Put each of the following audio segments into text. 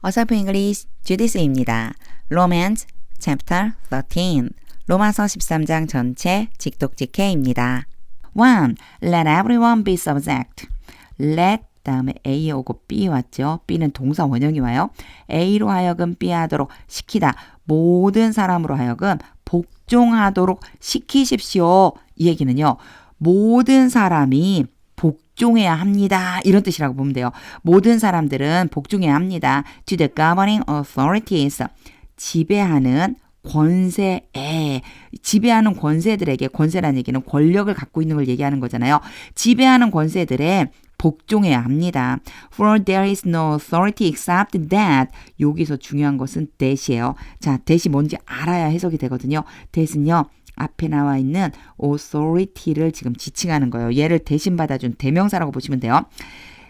어설픈 잉글리시 주디스입니다. Romance Chapter 13 로마서 13장 전체 직독직해입니다. 1. Let everyone be subject. Let 다음에 A 오고 B 왔죠. B는 동사 원형이 와요. A로 하여금 B 하도록 시키다. 모든 사람으로 하여금 복종하도록 시키십시오. 이 얘기는요. 모든 사람이 복종해야 합니다. 이런 뜻이라고 보면 돼요. 모든 사람들은 복종해야 합니다. To the governing authorities. 지배하는 권세에, 지배하는 권세들에게, 권세라는 얘기는 권력을 갖고 있는 걸 얘기하는 거잖아요. 지배하는 권세들에 복종해야 합니다. For there is no authority except that. 여기서 중요한 것은 that이에요. 자, that이 뭔지 알아야 해석이 되거든요. that은요. 앞에 나와 있는 authority를 지금 지칭하는 거예요. 얘를 대신 받아준 대명사라고 보시면 돼요.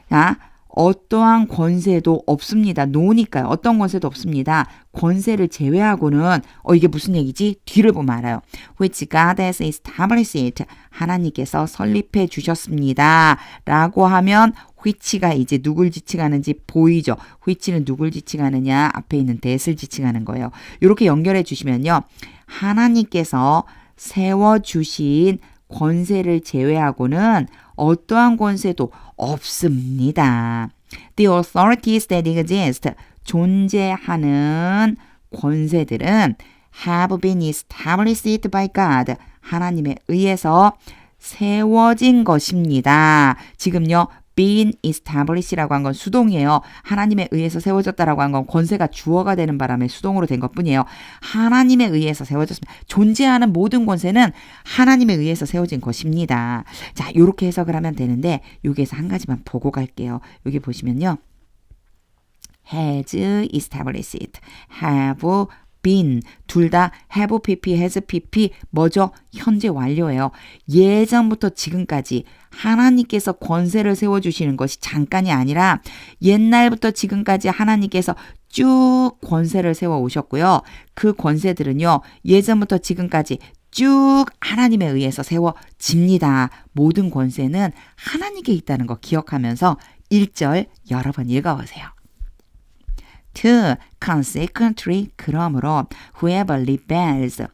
자, 어떠한 권세도 없습니다. 노니까요. 어떤 권세도 없습니다. 권세를 제외하고는 이게 무슨 얘기지? 뒤를 보면 알아요. Which God has established. 하나님께서 설립해 주셨습니다. 라고 하면 which가 이제 누굴 지칭하는지 보이죠. which는 누굴 지칭하느냐? 앞에 있는 that을 지칭하는 거예요. 이렇게 연결해 주시면요. 하나님께서 세워주신 권세를 제외하고는 어떠한 권세도 없습니다. The authorities that exist, 존재하는 권세들은 have been established by God, 하나님에 의해서 세워진 것입니다. 지금요. been establish라고 한 건 수동이에요. 하나님에 의해서 세워졌다라고 한 건 권세가 주어가 되는 바람에 수동으로 된 것뿐이에요. 하나님에 의해서 세워졌습니다. 존재하는 모든 권세는 하나님에 의해서 세워진 것입니다. 자, 이렇게 해석을 하면 되는데 여기에서 한 가지만 보고 갈게요. 여기 보시면요. has established, have been, 둘 다 have pp, has pp, 뭐죠? 현재 완료예요. 예전부터 지금까지 하나님께서 권세를 세워주시는 것이 잠깐이 아니라 옛날부터 지금까지 하나님께서 쭉 권세를 세워오셨고요. 그 권세들은요. 예전부터 지금까지 쭉 하나님에 의해서 세워집니다. 모든 권세는 하나님께 있다는 거 기억하면서 1절 여러 번 읽어보세요. 2. Consequently, 그러므로 whoever rebels,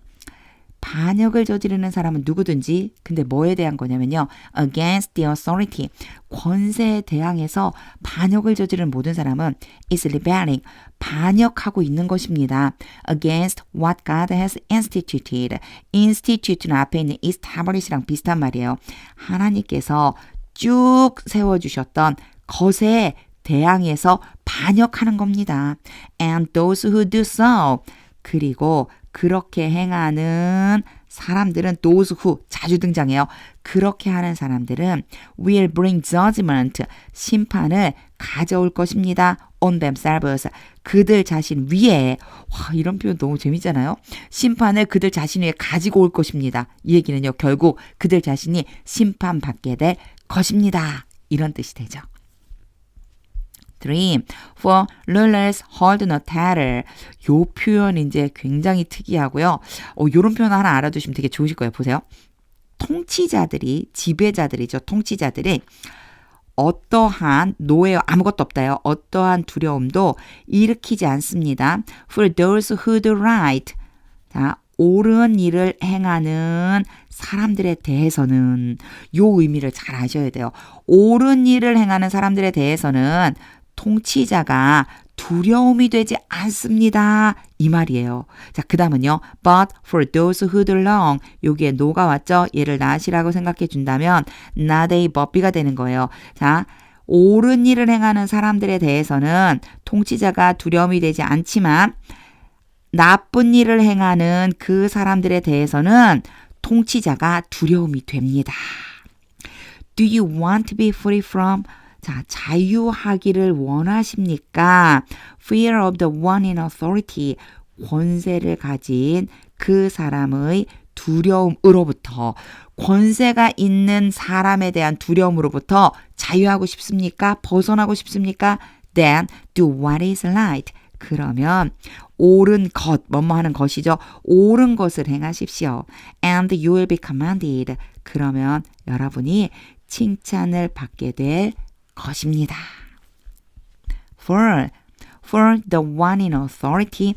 반역을 저지르는 사람은 누구든지, 근데 뭐에 대한 거냐면요. against the authority, 권세에 대항해서 반역을 저지르는 모든 사람은 is rebelling, 반역하고 있는 것입니다. against what God has instituted. institute는 앞에 있는 establish랑 비슷한 말이에요. 하나님께서 쭉 세워주셨던 것에 대항해서 반역하는 겁니다. And those who do so. 그리고 그렇게 행하는 사람들은 those who 자주 등장해요. 그렇게 하는 사람들은 will bring judgment. 심판을 가져올 것입니다. on themselves. 그들 자신 위에. 와, 이런 표현 너무 재밌잖아요. 심판을 그들 자신 위에 가지고 올 것입니다. 이 얘기는요. 결국 그들 자신이 심판받게 될 것입니다. 이런 뜻이 되죠. 3. For rulers hold no title. 요 표현 이제 굉장히 특이하고요. 요런 표현 하나 알아두시면 되게 좋으실 거예요. 보세요. 통치자들이, 지배자들이죠. 통치자들이 어떠한 노예와 아무것도 없다요. 어떠한 두려움도 일으키지 않습니다. For those who do right. 자, 옳은 일을 행하는 사람들에 대해서는 요 의미를 잘 아셔야 돼요. 옳은 일을 행하는 사람들에 대해서는 통치자가 두려움이 되지 않습니다. 이 말이에요. 자, 그 다음은요. But for those who do wrong. 여기에 no가 왔죠. 얘를 not이라고 생각해 준다면 not a but b가 되는 거예요. 자, 옳은 일을 행하는 사람들에 대해서는 통치자가 두려움이 되지 않지만 나쁜 일을 행하는 그 사람들에 대해서는 통치자가 두려움이 됩니다. Do you want to be free from? 자, 자유하기를 원하십니까? Fear of the one in authority. 권세를 가진 그 사람의 두려움으로부터, 권세가 있는 사람에 대한 두려움으로부터 자유하고 싶습니까? 벗어나고 싶습니까? Then do what is right. 그러면 옳은 것, 뭐뭐 하는 것이죠. 옳은 것을 행하십시오. And you will be commanded. 그러면 여러분이 칭찬을 받게 될 것입니다. For For the one in authority,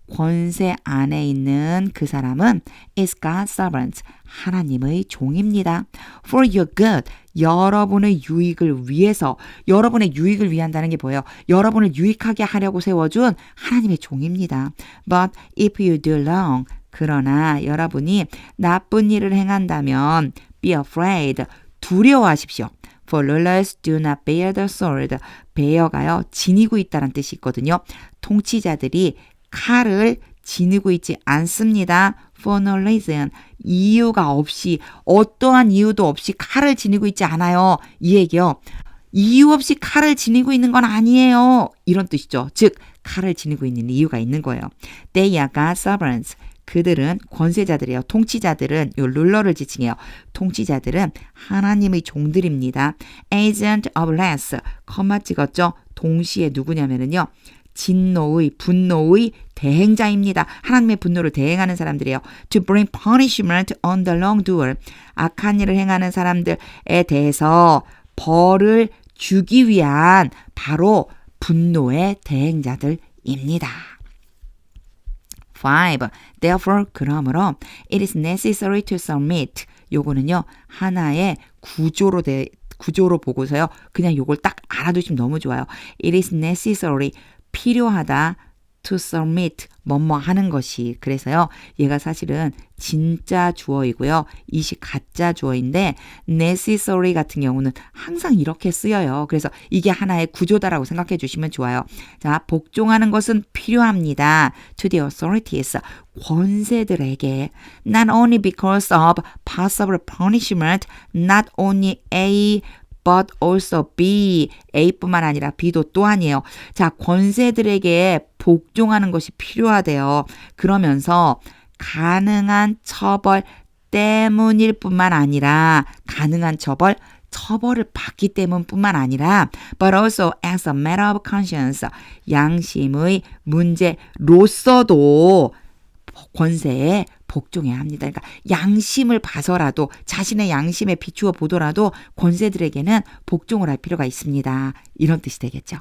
권세 안에 있는 그 사람은 is God's servant, 하나님의 종입니다. For your good, 여러분의 유익을 위해서, 여러분의 유익을 위한다는 게 뭐예요? 여러분을 유익하게 하려고 세워준 하나님의 종입니다. But if you do wrong, 그러나 여러분이 나쁜 일을 행한다면 be afraid, 두려워하십시오. For rulers do not bear the sword. bear가요, 지니고 있다는 뜻이 있거든요. 통치자들이 칼을 지니고 있지 않습니다. For no reason. 이유가 없이, 어떠한 이유도 없이 칼을 지니고 있지 않아요. 이 얘기요. 이유 없이 칼을 지니고 있는 건 아니에요. 이런 뜻이죠. 즉, 칼을 지니고 있는 이유가 있는 거예요. They are God's servants. 그들은 권세자들이에요. 통치자들은 요 룰러를 지칭해요. 통치자들은 하나님의 종들입니다. Agent of wrath. 컴마 찍었죠. 동시에 누구냐면은요. 진노의, 분노의 대행자입니다. 하나님의 분노를 대행하는 사람들이에요. To bring punishment on the wrongdoer. 악한 일을 행하는 사람들에 대해서 벌을 주기 위한 바로 분노의 대행자들입니다. 5. Therefore, 그러므로 it is necessary to submit. 요거는요. 하나의 구조로 보고서요. 그냥 요걸 딱 알아두시면 너무 좋아요. It is necessary. 필요하다. to submit. 뭐뭐 하는 것이. 그래서요. 얘가 사실은 진짜 주어이고요. 이시 가짜 주어인데 necessary 같은 경우는 항상 이렇게 쓰여요. 그래서 이게 하나의 구조다라고 생각해 주시면 좋아요. 자, 복종하는 것은 필요합니다. to the authorities. 권세들에게 not only because of possible punishment, not only A but also B, A뿐만 아니라 B도 또한이에요. 자, 권세들에게 복종하는 것이 필요하대요. 그러면서 가능한 처벌 때문일 뿐만 아니라 가능한 처벌을 받기 때문뿐만 아니라 but also as a matter of conscience, 양심의 문제로서도 권세에 복종해야 합니다. 그러니까 양심을 봐서라도 자신의 양심에 비추어 보더라도 권세들에게는 복종을 할 필요가 있습니다. 이런 뜻이 되겠죠.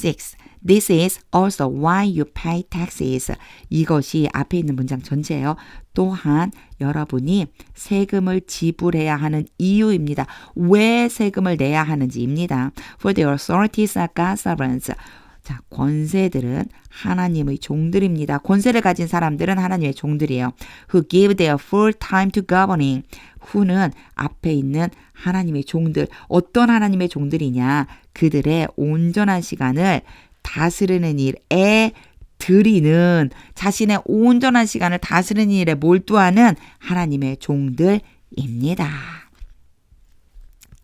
6. This is also why you pay taxes. 이것이 앞에 있는 문장 전체예요. 또한 여러분이 세금을 지불해야 하는 이유입니다. 왜 세금을 내야 하는지입니다. For the authorities are God's servants. 자, 권세들은 하나님의 종들입니다. 권세를 가진 사람들은 하나님의 종들이에요. Who give their full time to governing. who는 앞에 있는 하나님의 종들. 어떤 하나님의 종들이냐. 그들의 온전한 시간을 다스리는 일에 드리는, 자신의 온전한 시간을 다스리는 일에 몰두하는 하나님의 종들입니다.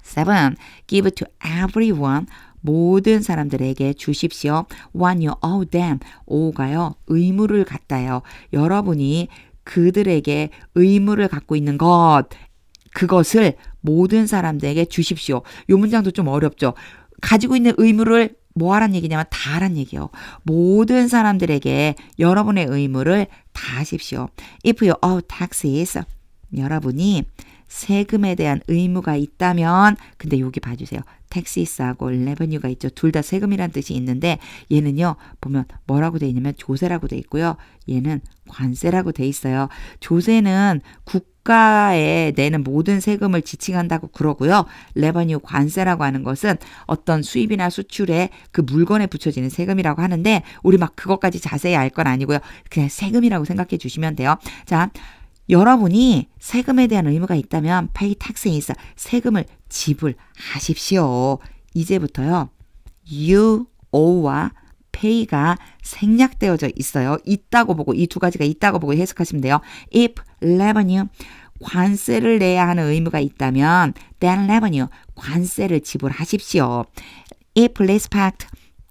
7. Give to everyone. 모든 사람들에게 주십시오. What you owe them. 오가요. 의무를 갖다요. 여러분이 그들에게 의무를 갖고 있는 것, 그것을 모든 사람들에게 주십시오. 이 문장도 좀 어렵죠. 가지고 있는 의무를 뭐 하란 얘기냐면 다 하란 얘기예요. 모든 사람들에게 여러분의 의무를 다 하십시오. If you owe taxes. 여러분이 세금에 대한 의무가 있다면, 근데 여기 봐주세요. taxes하고 revenue가 있죠. 둘 다 세금이란 뜻이 있는데 얘는요. 보면 뭐라고 돼 있냐면 조세라고 돼 있고요. 얘는 관세라고 돼 있어요. 조세는 국가에 내는 모든 세금을 지칭한다고 그러고요. revenue 관세라고 하는 것은 어떤 수입이나 수출에 그 물건에 붙여지는 세금이라고 하는데 우리 막 그것까지 자세히 알 건 아니고요. 그냥 세금이라고 생각해 주시면 돼요. 자, 여러분이 세금에 대한 의무가 있다면 pay taxes, 세금을 지불하십시오. 이제부터요. you owe와 pay가 생략되어져 있어요. 있다고 보고, 이 두 가지가 있다고 보고 해석하시면 돼요. If revenue, 관세를 내야 하는 의무가 있다면 then revenue, 관세를 지불하십시오. If respect,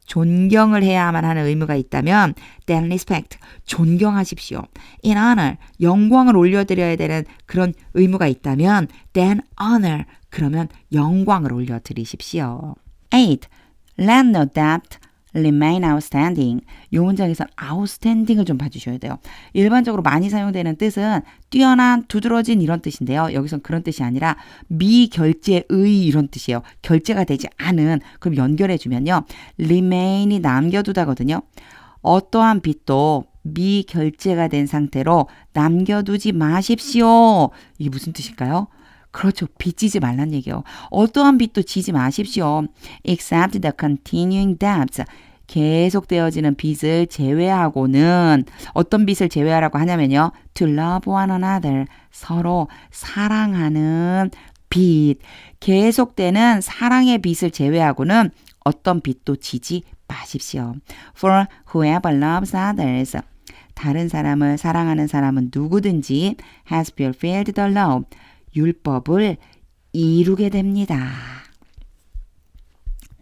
존경을 해야만 하는 의무가 있다면 then respect, 존경하십시오. In honor, 영광을 올려드려야 되는 그런 의무가 있다면 then honor, 그러면 영광을 올려드리십시오. 8. Let no debt remain outstanding. 이 문장에서 outstanding을 좀 봐주셔야 돼요. 일반적으로 많이 사용되는 뜻은 뛰어난, 두드러진 이런 뜻인데요. 여기선 그런 뜻이 아니라 미결제의 이런 뜻이에요. 결제가 되지 않은. 그럼 연결해주면요. remain이 남겨두다거든요. 어떠한 빚도 미결제가 된 상태로 남겨두지 마십시오. 이게 무슨 뜻일까요? 그렇죠. 빚 지지 말란 얘기요. 어떠한 빚도 지지 마십시오. Except the continuing debts. 계속되어지는 빚을 제외하고는 어떤 빚을 제외하라고 하냐면요. To love one another. 서로 사랑하는 빚. 계속되는 사랑의 빚을 제외하고는 어떤 빚도 지지 마십시오. For whoever loves others. 다른 사람을 사랑하는 사람은 누구든지 has fulfilled the law. 율법을 이루게 됩니다.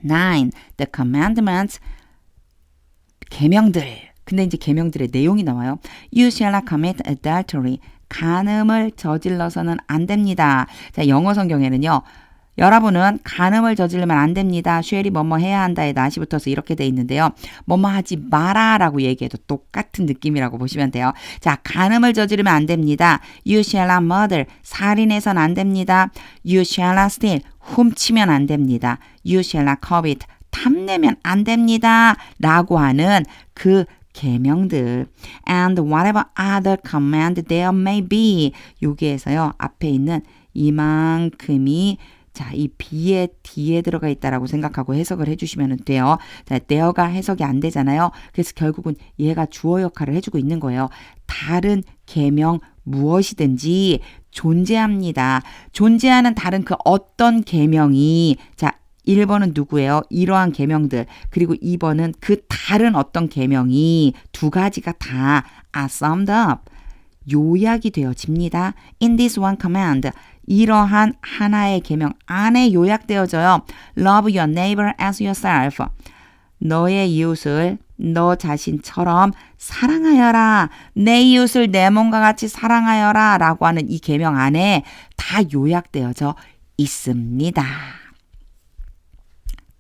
9. The commandments. 계명들. 근데 이제 계명들의 내용이 나와요. You shall not commit adultery. 간음을 저질러서는 안 됩니다. 자, 영어 성경에는요. 여러분은 간음을 저지르면 안 됩니다. 쉘이 뭐뭐 해야 한다에 낫이 붙어서 이렇게 돼 있는데요. 뭐뭐 하지 마라 라고 얘기해도 똑같은 느낌이라고 보시면 돼요. 자, 간음을 저지르면 안 됩니다. You shall not murder. 살인해선 안 됩니다. You shall not steal. 훔치면 안 됩니다. You shall not covet. 탐내면 안 됩니다. 라고 하는 그 계명들. And whatever other command there may be. 여기에서요. 앞에 있는 이만큼이 자, 이 be의 뒤에 들어가 있다라고 생각하고 해석을 해주시면 돼요. 자, there가 해석이 안 되잖아요. 그래서 결국은 얘가 주어 역할을 해주고 있는 거예요. 다른 계명 무엇이든지 존재합니다. 존재하는 다른 그 어떤 계명이 자 1번은 누구예요? 이러한 계명들. 그리고 2번은 그 다른 어떤 계명이 두 가지가 다 are summed up. 요약이 되어집니다. In this one command. 이러한 하나의 계명 안에 요약되어져요. Love your neighbor as yourself. 너의 이웃을 너 자신처럼 사랑하여라. 내 이웃을 내 몸과 같이 사랑하여라 라고 하는 이 계명 안에 다 요약되어져 있습니다.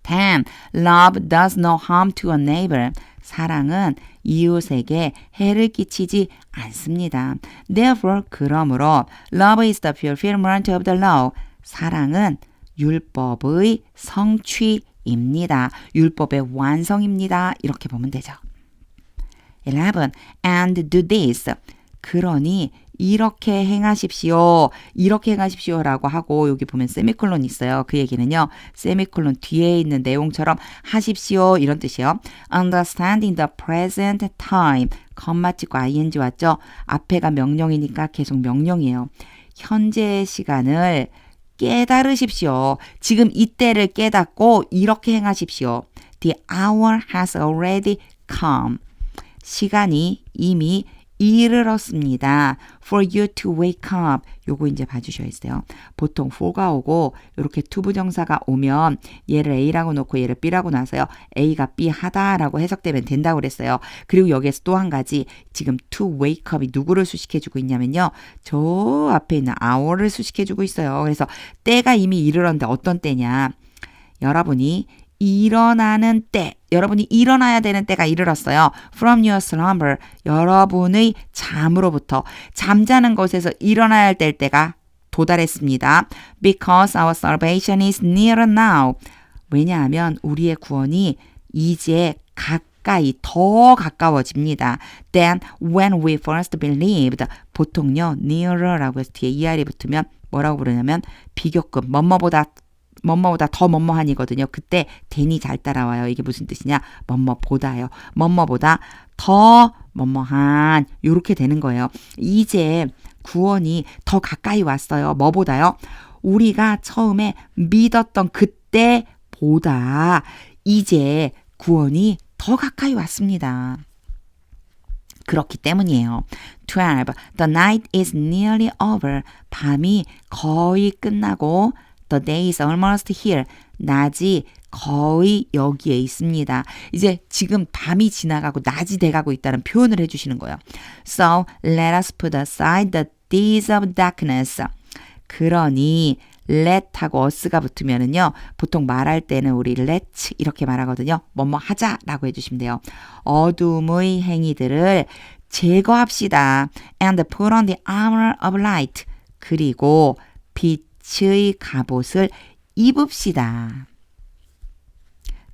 10. Love does no harm to a neighbor. 사랑은 이웃에게 해를 끼치지 않습니다. Therefore, 그러므로 love is the fulfillment of the law. 사랑은 율법의 성취입니다. 율법의 완성입니다. 이렇게 보면 되죠. 11. And do this. 그러니 이렇게 행하십시오. 이렇게 행하십시오라고 하고 여기 보면 세미콜론 있어요. 그 얘기는요. 세미콜론 뒤에 있는 내용처럼 하십시오. 이런 뜻이에요. Understanding the present time. 컴마 찍고 ing 왔죠. 앞에가 명령이니까 계속 명령이에요. 현재의 시간을 깨달으십시오. 지금 이때를 깨닫고 이렇게 행하십시오. The hour has already come. 시간이 이미 이르렀습니다. For you to wake up. 요거 이제 봐주셔야 돼요. 보통 for가 오고 이렇게 투부정사가 오면 얘를 A라고 놓고 얘를 B라고 놔서요. A가 B 하다라고 해석되면 된다고 그랬어요. 그리고 여기에서 또 한 가지 지금 to wake up이 누구를 수식해주고 있냐면요. 저 앞에 있는 hour를 수식해주고 있어요. 그래서 때가 이미 이르렀는데 어떤 때냐. 여러분이 일어나는 때, 여러분이 일어나야 되는 때가 이르렀어요. From your slumber, 여러분의 잠으로부터 잠자는 것에서 일어나야 할 때가 도달했습니다. Because our salvation is near now. 왜냐하면 우리의 구원이 이제 가까이, 더 가까워집니다. Then when we first believed. 보통요, nearer라고 해서 뒤에 ER이 붙으면 뭐라고 부르냐면 비교급, 뭐뭐보다 더 뭐뭐한이거든요. 그때 then이 잘 따라와요. 이게 무슨 뜻이냐? 뭐뭐보다요. 뭐뭐보다 더 뭐뭐한 요렇게 되는 거예요. 이제 구원이 더 가까이 왔어요. 뭐보다요? 우리가 처음에 믿었던 그때보다 이제 구원이 더 가까이 왔습니다. 그렇기 때문이에요. 12. The night is nearly over. 밤이 거의 끝나고 The day is almost here. 낮이 거의 여기에 있습니다. 이제 지금 밤이 지나가고 낮이 돼가고 있다는 표현을 해주시는 거예요. So let us put aside the deeds of darkness. 그러니 let하고 us가 붙으면은요, 보통 말할 때는 우리 let's 이렇게 말하거든요. 뭐뭐 하자라고 해주시면 돼요. 어둠의 행위들을 제거합시다. And put on the armor of light. 그리고 빛의 갑옷을 입읍시다.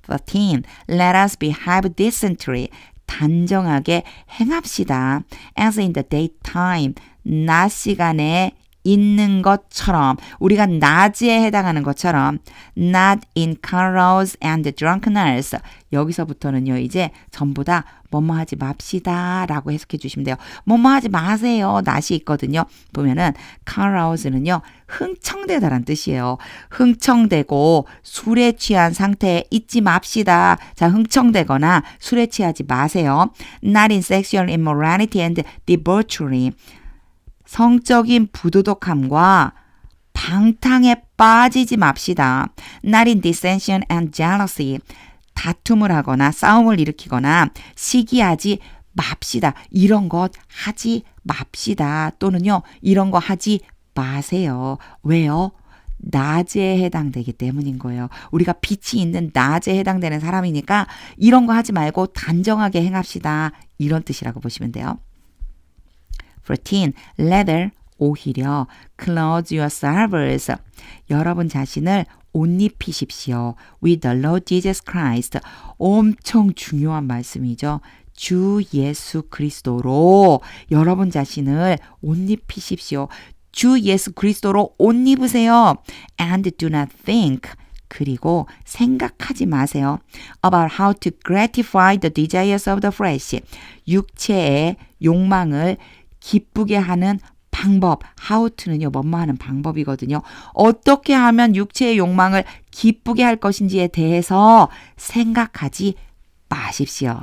13. Let us behave decently. 단정하게 행합시다. As in the daytime. 낮 시간에 있는 것처럼, 우리가 낮에 해당하는 것처럼 not in carols and drunkenness. 여기서부터는요, 이제 전부 다 뭐뭐 하지 맙시다 라고 해석해 주시면 돼요. 뭐뭐 하지 마세요. 낫이 있거든요. 보면은 carols는요, 흥청대다란 뜻이에요. 흥청대고 술에 취한 상태에 있지 맙시다. 자, 흥청대거나 술에 취하지 마세요. Not in sexual immorality and debauchery. 성적인 부도덕함과 방탕에 빠지지 맙시다. Not in dissension and jealousy. 다툼을 하거나 싸움을 일으키거나 시기하지 맙시다. 이런 것 하지 맙시다. 또는요, 이런 거 하지 마세요. 왜요? 낮에 해당되기 때문인 거예요. 우리가 빛이 있는 낮에 해당되는 사람이니까 이런 거 하지 말고 단정하게 행합시다. 이런 뜻이라고 보시면 돼요. 14. Rather, 오히려 clothe yourselves. 여러분 자신을 옷 입히십시오. With the Lord Jesus Christ. 엄청 중요한 말씀이죠. 주 예수 그리스도로 여러분 자신을 옷 입히십시오. 주 예수 그리스도로 옷 입으세요. And do not think. 그리고 생각하지 마세요. About how to gratify the desires of the flesh. 육체의 욕망을 기쁘게 하는 방법, how to는요, 뭐뭐 하는 방법이거든요. 어떻게 하면 육체의 욕망을 기쁘게 할 것인지에 대해서 생각하지 마십시오.